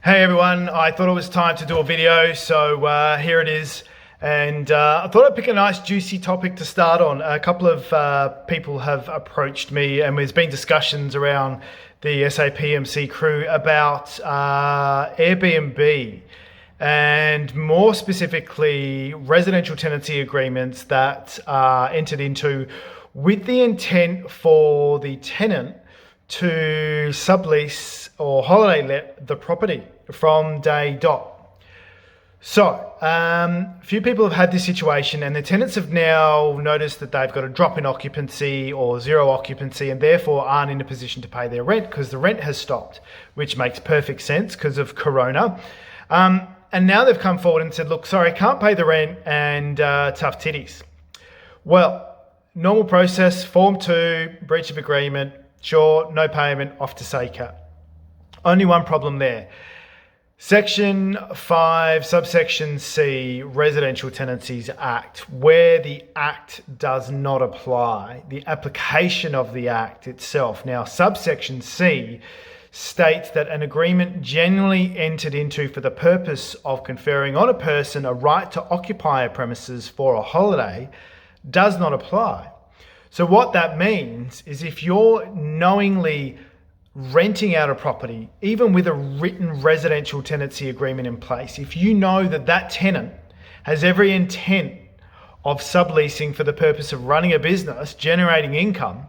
Hey everyone, I thought it was time to do a video, so here it is. And I thought I'd pick a nice juicy topic to start on. A couple of people have approached me and there's been discussions around the SAPMC crew about Airbnb and more specifically residential tenancy agreements that are entered into with the intent for the tenant to sublease or holiday let the property from day dot. So a few people have had this situation and the tenants have now noticed that they've got a drop in occupancy or zero occupancy and therefore aren't in a position to pay their rent because the rent has stopped, which makes perfect sense because of Corona. And now they've come forward and said, look, sorry, can't pay the rent and tough titties. Well, normal process, Form 2, breach of agreement, sure, no payment, off to SACAT. Only one problem there. Section 5, subsection C, Residential Tenancies Act, where the Act does not apply, the application of the Act itself. Now, subsection C states that an agreement generally entered into for the purpose of conferring on a person a right to occupy a premises for a holiday does not apply. So what that means is if you're knowingly renting out a property, even with a written residential tenancy agreement in place, if you know that that tenant has every intent of subleasing for the purpose of running a business, generating income,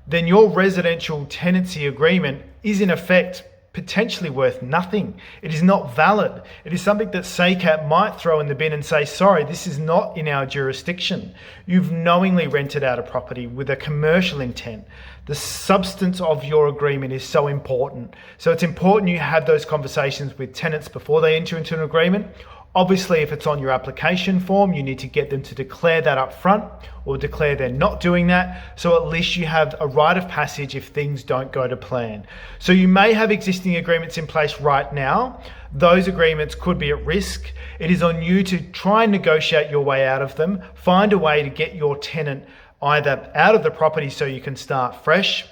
then your residential tenancy agreement is in effect potentially worth nothing. It is not valid. It is something that SACAT might throw in the bin and say, sorry, this is not in our jurisdiction. You've knowingly rented out a property with a commercial intent. The substance of your agreement is so important. So it's important you have those conversations with tenants before they enter into an agreement. Obviously, if it's on your application form, you need to get them to declare that up front or declare they're not doing that. So at least you have a rite of passage if things don't go to plan. So you may have existing agreements in place right now. Those agreements could be at risk. It is on you to try and negotiate your way out of them. Find a way to get your tenant either out of the property so you can start fresh.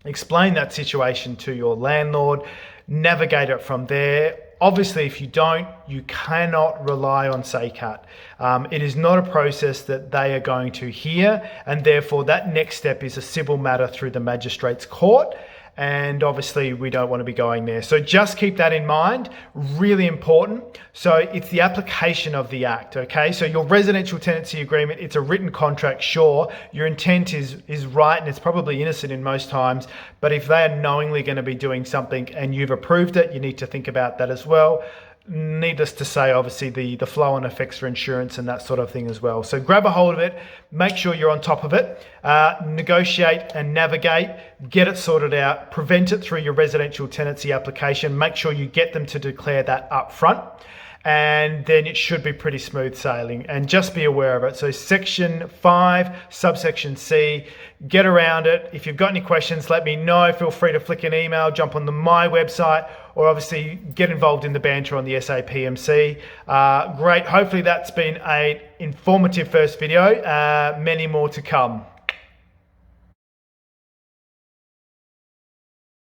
Explain that situation to your landlord. Navigate it from there. Obviously, if you don't, you cannot rely on SACAT. It is not a process that they are going to hear, and therefore that next step is a civil matter through the magistrate's court. And obviously we don't want to be going there. So just keep that in mind, really important. So it's the application of the Act, okay? So your residential tenancy agreement, it's a written contract, sure. Your intent is right and it's probably innocent in most times, but if they are knowingly going to be doing something and you've approved it, you need to think about that as well. Needless to say, obviously the flow on effects for insurance and that sort of thing as well. So grab a hold of it, make sure you're on top of it, negotiate and navigate, get it sorted out, prevent it through your residential tenancy application, make sure you get them to declare that up front, and then it should be pretty smooth sailing. And just be aware of it. So section 5, subsection C, get around it. If you've got any questions, let me know. Feel free to flick an email, jump on my website, or obviously get involved in the banter on the SAPMC. Great. Hopefully that's been an informative first video. Many more to come.